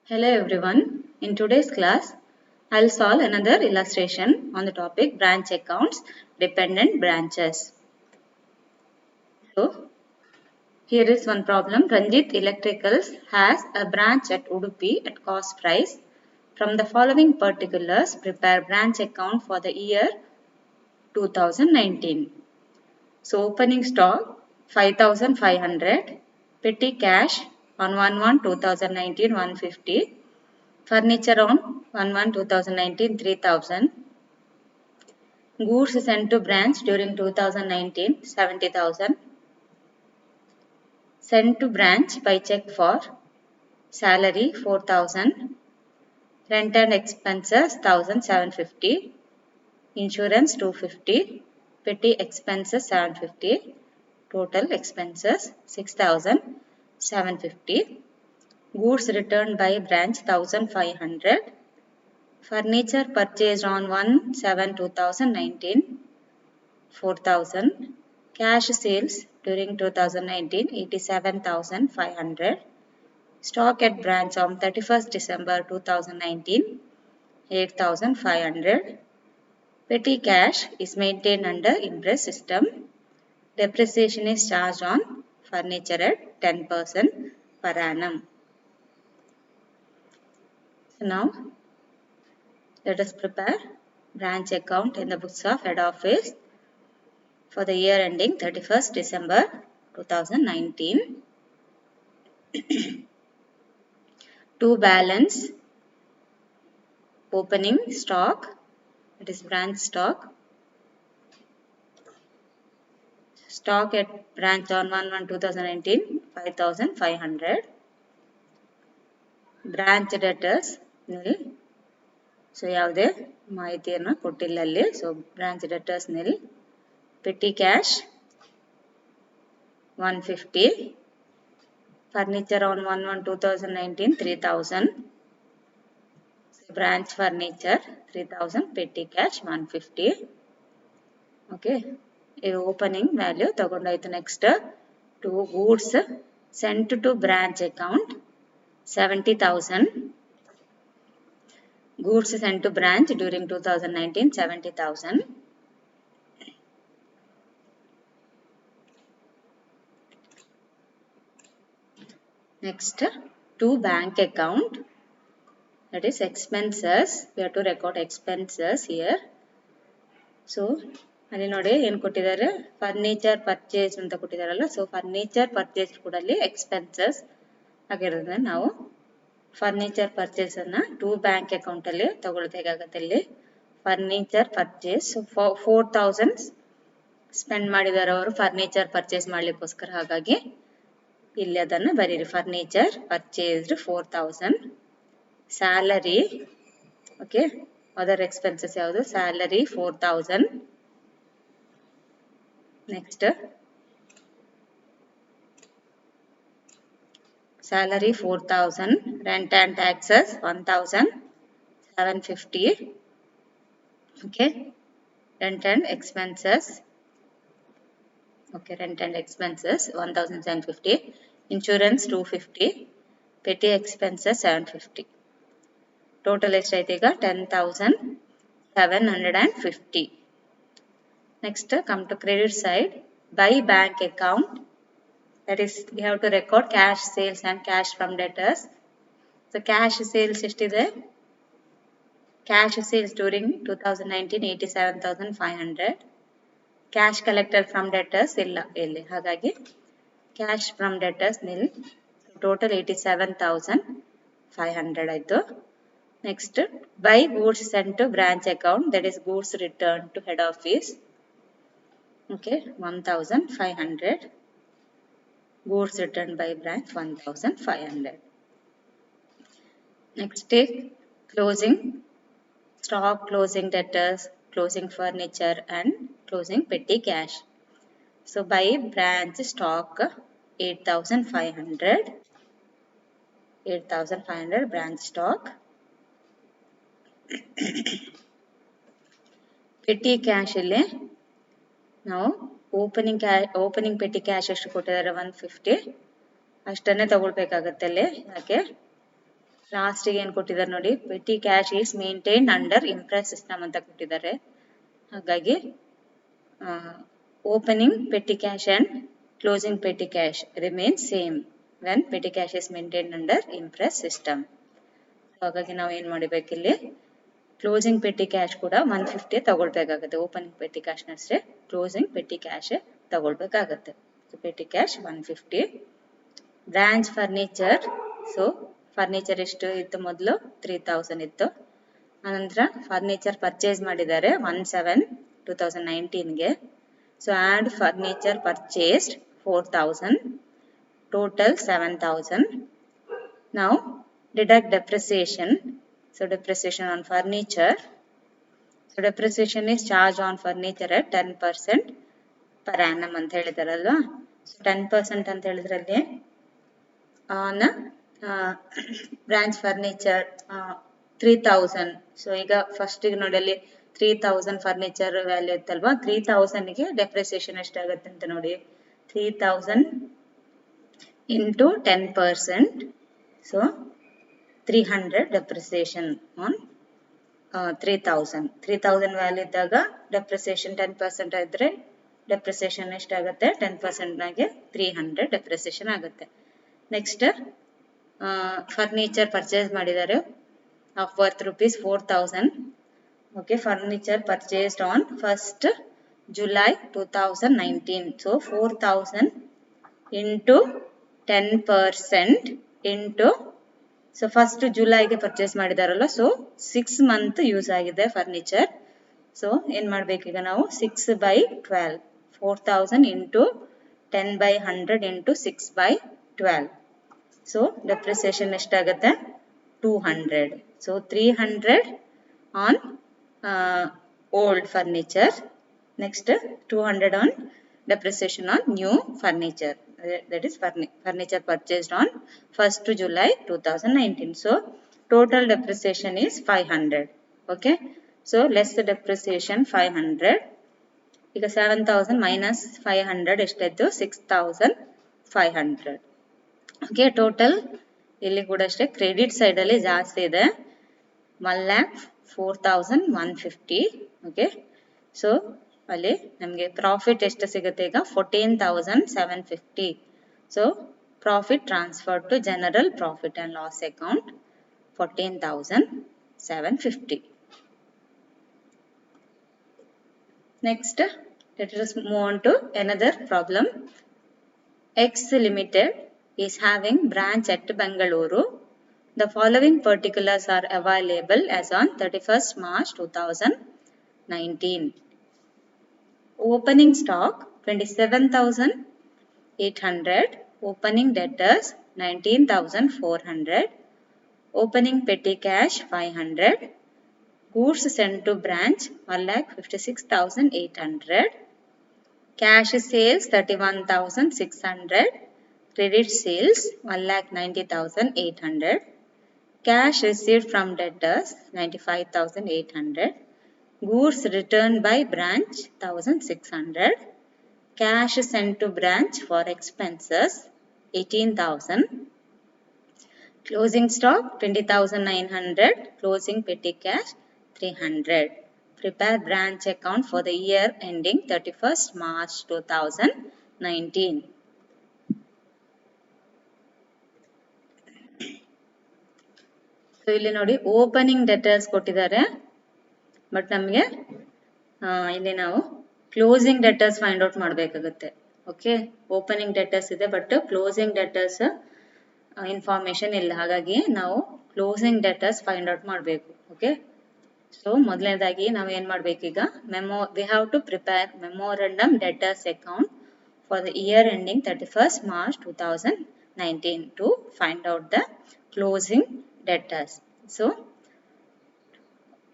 Hello everyone. In today's class, I'll solve another illustration on the topic branch accounts, dependent branches. So, here is one problem. Ranjit Electricals has a branch at Udupi at cost price. From the following particulars, prepare branch account for the year 2019. So, opening stock 5500, petty cash on 1/1/2019 150. Furniture on 1/1/2019 3000. Goods sent to branch during 2019 70,000. Sent to branch by check for salary 4,000. Rent and expenses 1,750. Insurance 250. Petty expenses 750. Total expenses 6,750. Goods returned by branch 1,500. Furniture purchased on 1/7/2019 4,000. Cash sales during 2019 87,500. Stock at branch on 31st December 2019 8,500. Petty cash is maintained under interest system. Depreciation is charged on furniture at 10% per annum. So now let us prepare branch account in the books of head office for the year ending 31st December 2019. To balance opening stock, it is branch stock. Stock at branch on 1/1/2019 5,500. Branch debtors nil. So ಯಾವುದೇ ಮಾಹಿತಿಯನ್ನು ಕೊಟ್ಟಿಲ್ಲ ಅಲ್ಲಿ. So branch debtors nil. Petty cash 150. Furniture on 1/1/2019 3,000. Branch furniture 3,000. Petty cash 150. Okay. Opening value ತಗೊಂಡಾಯ್ತು. Next to goods sent to branch account 70,000. Goods sent to branch during 2019 70,000. Next to bank account, that is expenses. We have to record expenses here. So ಅಲ್ಲಿ ನೋಡಿ ಏನು ಕೊಟ್ಟಿದ್ದಾರೆ, furniture purchase ಅಂತ ಕೊಟ್ಟಿದ್ದಾರಲ್ಲ. So furniture purchase ಕೂಡ ಅಲ್ಲಿ expenses ಆಗಿರೋದ್ರಿಂದ ನಾವು furniture purchase ಅನ್ನ ಟು ಬ್ಯಾಂಕ್ ಅಕೌಂಟ್ ಅಲ್ಲಿ ತಗೊಳ್ಬೇಕಾಗತ್ತೆ. ಇಲ್ಲಿ ಫರ್ನಿಚರ್ ಪರ್ಚೇಸ್ 4,000 ಸ್ಪೆಂಡ್ ಮಾಡಿದ್ದಾರೆ ಅವರು ಫರ್ನಿಚರ್ ಪರ್ಚೇಸ್ ಮಾಡ್ಲಿಕ್ಕೋಸ್ಕರ. ಹಾಗಾಗಿ ಇಲ್ಲಿ ಅದನ್ನು ಬರೀರಿ. Furniture purchased 4,000. Salary, okay, other expenses ಯಾವುದು? Salary 4,000. Next salary 4,000. Rent and taxes 1,750. Okay, rent and expenses. Okay, rent and expenses 1,750. Insurance 250. Petty expenses 750. Total ಎಷ್ಟಾಯ್ತು ಈಗ? 10,750. Next come to credit side. By bank account, that is we have to record cash sales and cash from debtors. So cash sales ಎಷ್ಟಿದೆ? Cash sales during 2019 87,500. Cash collected from debtors ಇಲ್ಲ ಇಲ್ಲಿ, ಹಾಗಾಗಿ cash from debtors nil. Total 87,500 ಆಯ್ತು. Next, buy goods sent to branch account, that is goods returned to head office. Okay, 1,500. Goods returned by branch 1,500. Next, take closing stock, closing debtors, closing furniture and closing petty cash. So by branch stock 8,500. 8,500 branch stock. Petty cash ಇಲ್ಲಿ ನಾವು opening petty cash ಎಷ್ಟು ಕೊಟ್ಟಿದ್ದಾರೆ? 150. ಅಷ್ಟನ್ನೇ ತಗೊಳ್ಬೇಕಾಗತ್ತೆ ಅಲ್ಲಿ. ಯಾಕೆ? ಲಾಸ್ಟಿಗೆ ಏನು ಕೊಟ್ಟಿದ್ದಾರೆ ನೋಡಿ, petty cash is maintained under Impress system ಅಂತ ಕೊಟ್ಟಿದ್ದಾರೆ. ಹಾಗಾಗಿ opening petty cash and closing petty cash remain same when petty cash is maintained under Impress system. ಹಾಗಾಗಿ ನಾವು ಏನು ಮಾಡಬೇಕು, ಇಲ್ಲಿ ಕ್ಲೋಸಿಂಗ್ ಪೆಟಿ ಕ್ಯಾಶ್ ಕೂಡ 150 ತಗೊಳ್ಬೇಕಾಗುತ್ತೆ. ಓಪನಿಂಗ್ ಪೆಟಿ ಕ್ಯಾಶ್ ಅಷ್ಟೇ ಕ್ಲೋಸಿಂಗ್ ಪೆಟಿ ಕ್ಯಾಶ್ ತಗೊಳ್ಬೇಕಾಗತ್ತೆ. Petty cash 150. Branch furniture, so furniture ಎಷ್ಟು ಇತ್ತು ಮೊದಲು 3000 ಇತ್ತು. ಆನಂತರ ಫರ್ನಿಚರ್ ಪರ್ಚೇಸ್ ಮಾಡಿದ್ದಾರೆ 1/7/2019ಗೆ. So add furniture purchased 4000, total 7000. Now deduct depreciation. So depreciation on furniture. So depreciation is charged on furniture at 10% per annum ಅಂತ ಹೇಳಿದಾರಲ್ವಾ. So 10% ಅಂತ ಹೇಳಿದ್ರಲ್ಲಿ ಆನ್ ಬ್ರಾಂಚ್ ಫರ್ನಿಚರ್ 3000. ಸೊ ಈಗ ಫಸ್ಟ್ ನೋಡಿ ಅಲ್ಲಿ 3000 ಫರ್ನಿಚರ್ ವ್ಯಾಲ್ಯೂ ಇತ್ತಲ್ವಾ, 3000ಗೆ ಡೆಪ್ರಿಸಿಯೇಷನ್ ಎಷ್ಟಾಗುತ್ತೆ ಅಂತ ನೋಡಿ. 3000 into 10%, so 300 depreciation on 3000 value ಇದ್ದಾಗ depreciation 10% ಇದ್ರೆ ಡೆಪ್ರಿಸಿಯೇಷನ್ ಎಷ್ಟಾಗುತ್ತೆ, 10% ನಾಗೆ 300 ಡೆಪ್ರಿಸಿಯೇಷನ್ ಆಗುತ್ತೆ. ನೆಕ್ಸ್ಟ್ ಫರ್ನಿಚರ್ ಪರ್ಚೇಸ್ ಮಾಡಿದ್ದಾರೆ of worth ₹4000. Okay, furniture purchased on 1st July 2019. So 4000 into 10% into, so first ಜುಲೈಗೆ ಪರ್ಚೇಸ್ ಮಾಡಿದಾರಲ್ಲ, ಸೊ 6 ಮಂತ್ ಯೂಸ್ ಆಗಿದೆ ಫರ್ನಿಚರ್. ಸೊ ಏನ್ ಮಾಡ್ಬೇಕೀಗ ನಾವು 6/12, 4000 into 10/100 into 6/12. ಸೊ ಡೆಪ್ರಿಸಿಯೇಷನ್ ಎಷ್ಟಾಗುತ್ತೆ 200. So 300 on old furniture, next 200 on depreciation on new furniture, that is furniture purchased on 1st July 2019. So total depreciation is 500. Okay, so less the depreciation 500. ಈಗ 7000 minus 500 ಎಷ್ಟಾಯ್ತು, 6500. Okay, total ಇಲ್ಲಿ ಕೂಡ ಅಷ್ಟೇ credit side ಅಲ್ಲಿ ಜಾಸ್ತಿ ಇದೆ, 1,04,150. Okay, so ಅಲ್ಲಿ ನಮಗೆ ಪ್ರಾಫಿಟ್ ಎಷ್ಟು ಸಿಗುತ್ತೆ ಈಗ 14,750. So profit transfer to general profit and loss account 14,750. Next let us move on to another problem. X Limited is having branch at Bengaluru. The following particulars are available as on 31st March 2019. Opening stock 27,800, opening debtors 19,400, opening petty cash 500, goods sent to branch 1,56,800, cash sales 31,600, credit sales 1,90,800, cash received from debtors 95,800, goods returned by branch 1,600, cash sent to branch for expenses 18,000, closing stock 20,900, closing petty cash 300. Prepare branch account for the year ending 31st March 2019. So ಇಲ್ಲಿ ನೋಡಿ opening debtors ಕೊಟ್ಟಿದ್ದಾರೆ, but ನಮಗೆ ಇಲ್ಲಿ ನಾವು closing debtors find out ಮಾಡಬೇಕಾಗುತ್ತೆ. Okay, opening debtors ಇದೆ but closing debtors information ಇಲ್ಲ, ಹಾಗಾಗಿ ನಾವು ಕ್ಲೋಸಿಂಗ್ ಡೆಟರ್ಸ್ ಫೈಂಡ್ ಔಟ್ ಮಾಡಬೇಕು. ಓಕೆ, ಸೊ ಮೊದಲನೇದಾಗಿ ನಾವು ಏನ್ ಮಾಡ್ಬೇಕೀಗ, we have to prepare memorandum debtors account for the year ending 31st March 2019 to find out the closing debtors. So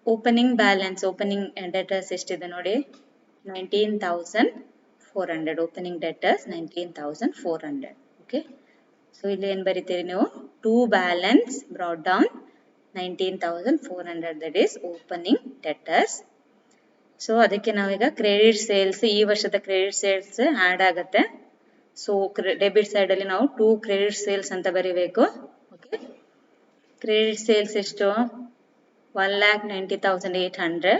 opening balance, opening debtors ಎಷ್ಟಿದೆ ನೋಡಿ 19,400, opening debtors 19,400. ಓಕೆ, ಸೊ ಇಲ್ಲಿ ಏನು ಬರೀತೀರಿ ನೀವು, to balance brought down 19,400, that is opening debtors. So ಅದಕ್ಕೆ ನಾವೀಗ credit sales, ಈ ವರ್ಷದ ಕ್ರೆಡಿಟ್ ಸೇಲ್ಸ್ ಆಡ್ ಆಗುತ್ತೆ. ಸೊ ಡೆಬಿಟ್ ಸೈಡ್ ಅಲ್ಲಿ ನಾವು 2 ಕ್ರೆಡಿಟ್ ಸೇಲ್ಸ್ ಅಂತ ಬರೀಬೇಕು. ಓಕೆ, ಕ್ರೆಡಿಟ್ ಸೇಲ್ಸ್ ಎಷ್ಟು 1,90,800.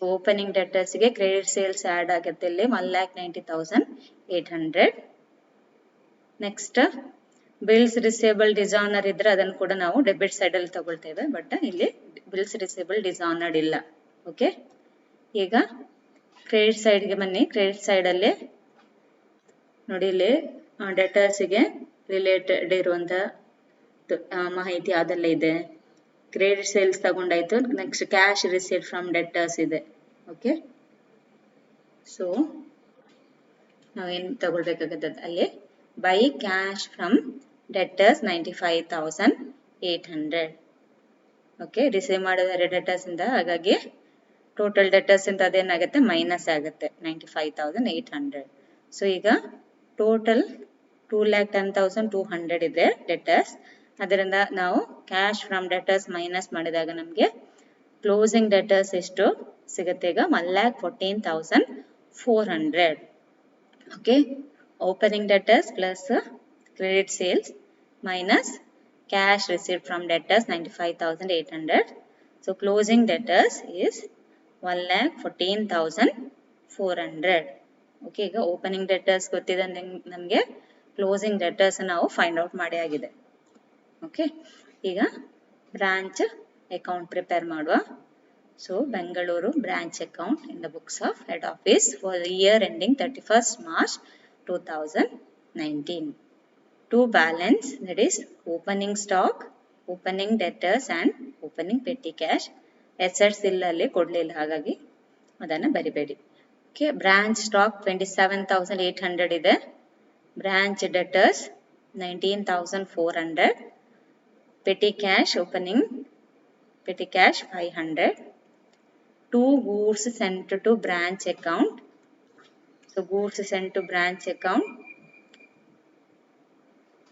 ಓಪನಿಂಗ್ ಡೆಟರ್ಸ್ಗೆ ಕ್ರೆಡಿಟ್ ಸೇಲ್ಸ್ ಆ್ಯಡ್ ಆಗುತ್ತೆ ಇಲ್ಲಿ 1,90,800. ನೆಕ್ಸ್ಟ್ ಬಿಲ್ಸ್ ರಿಸೇಬಲ್ ಡಿಸಾನರ್ ಇದ್ರೆ ಅದನ್ನು ಕೂಡ ನಾವು ಡೆಬಿಟ್ ಸೈಡಲ್ಲಿ ತಗೊಳ್ತೇವೆ, ಬಟ್ ಇಲ್ಲಿ ಬಿಲ್ಸ್ ರಿಸೇಬಲ್ ಡಿಸಾನರ್ಡ್ ಇಲ್ಲ. ಓಕೆ, ಈಗ ಕ್ರೆಡಿಟ್ ಸೈಡ್ಗೆ ಬನ್ನಿ. ಕ್ರೆಡಿಟ್ ಸೈಡಲ್ಲಿ ನೋಡಿ, ಇಲ್ಲಿ ಡೆಟರ್ಸ್ಗೆ ರಿಲೇಟೆಡ್ ಇರುವಂಥ ಮಾಹಿತಿ ಅದೆಲ್ಲ ಇದೆ. ಕ್ರೆಡಿಟ್ ಸೇಲ್ಸ್ ತಗೊಂಡಾಯ್ತು. Next cash received from debtors ಇದೆ. ಓಕೆ, ಸೊ ನಾವೇನು ತಗೊಳ್ಬೇಕಾಗತ್ತೆ ಅಲ್ಲಿ, by cash from debtors 95,800. Okay, receive ಮಾಡಿದರೆ ಡೆಟರ್ಸ್ ಇಂದ, ಹಾಗಾಗಿ ಟೋಟಲ್ ಡೆಟರ್ಸ್ ಇಂದ ಅದೇನಾಗುತ್ತೆ ಮೈನಸ್ ಆಗುತ್ತೆ 95,800. ಸೊ ಈಗ ಟೋಟಲ್ 2,10,200 ಇದೆ ಡೆಟರ್ಸ್. ಅದರಿಂದ ನಾವು ಕ್ಯಾಶ್ ಫ್ರಮ್ ಡೆಟರ್ಸ್ ಮೈನಸ್ ಮಾಡಿದಾಗ ನಮಗೆ ಕ್ಲೋಸಿಂಗ್ ಡೆಟರ್ಸ್ ಎಷ್ಟು ಸಿಗುತ್ತೆ ಈಗ 1,14,400. Okay, opening debtors plus credit sales minus cash received from debtors 95,800. So closing debtors is 1,14,400. Okay, ಈಗ ಓಪನಿಂಗ್ ಡೆಟರ್ಸ್ ಗೊತ್ತಿದೆ ನಮಗೆ, ಕ್ಲೋಸಿಂಗ್ ಡೆಟರ್ಸ್ ನಾವು ಫೈಂಡ್ ಔಟ್ ಮಾಡಿ ಆಗಿದೆ. ಓಕೆ, ಈಗ ಬ್ರಾಂಚ್ ಅಕೌಂಟ್ ಪ್ರಿಪೇರ್ ಮಾಡುವ. So Bengaluru branch account in the books of head office for the year ending 31st March 2019. To balance, that is opening stock, opening debtors and opening petty cash. Assets ಇಲ್ಲಲ್ಲಿ ಕೊಡಲಿಲ್ಲ, ಹಾಗಾಗಿ ಅದನ್ನು ಬರಿಬೇಡಿ. Okay, branch stock 27,800 ಇದೆ. Branch debtors 19,400. petty cash opening, petty cash 500. 2 goods sent to branch account. So goods sent to branch account,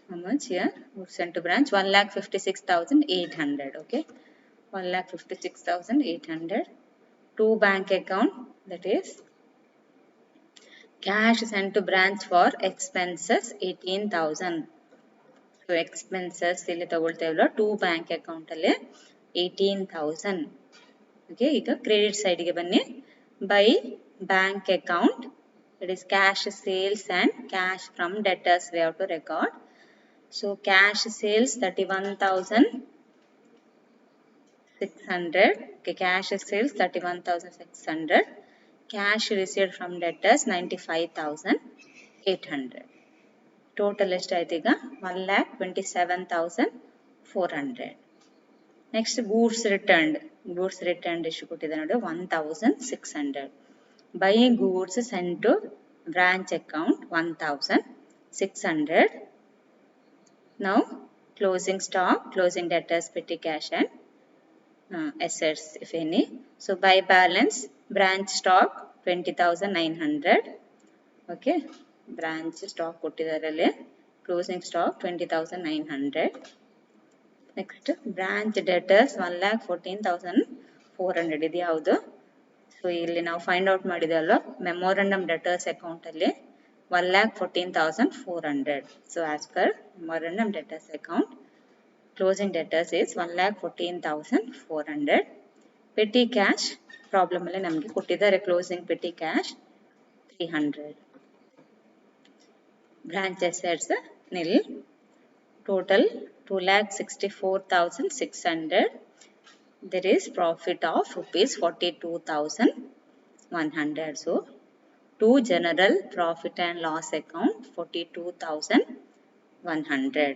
how much here? Goods sent to branch 1,56,800. Okay, 1,56,800. 2 bank account, that is cash sent to branch for expenses 18,000. So expenses ಇಲ್ಲಿ ತಗೊಳ್ತೇವಲ್ಲ 2 bank account ಅಲ್ಲಿ 18,000. Okay, ಈಗ credit ಸೈಡ್ಗೆ ಬನ್ನಿ. By bank account, it is cash sales and cash from debtors we have to record. So cash sales 31,600. Okay, cash sales 31,600. Cash received from debtors 95,800. Total ಎಷ್ಟಾಯ್ತು ಈಗ 1,27,400. Next goods returned. Goods returned ಎಷ್ಟು ಕೊಟ್ಟಿದೆ ನೋಡಿ 1,600. By goods sent to branch account 1,600. Now closing stock, closing debtors, petty cash and assets if any. So by balance, branch stock 20,900. Okay, branch stock ಕೊಟ್ಟಿದ್ದಾರಲ್ಲಿ closing stock 20,900. Next branch debtors 1,14,400 ಇದು ಯಾವುದು? So ಇಲ್ಲಿ ನಾವು find out ಮಾಡಿದೆವಲ್ಲ memorandum debtors account ಅಲ್ಲಿ 1,14,400. So as per memorandum debtors account closing debtors is 1,14,400. Petty cash problem ಅಲ್ಲಿ ನಮಗೆ ಕೊಟ್ಟಿದ್ದಾರೆ closing petty cash 300. Branch assets nil. Total 2,64,600. There is profit of rupees 42,100. So to general profit and loss account 42,100.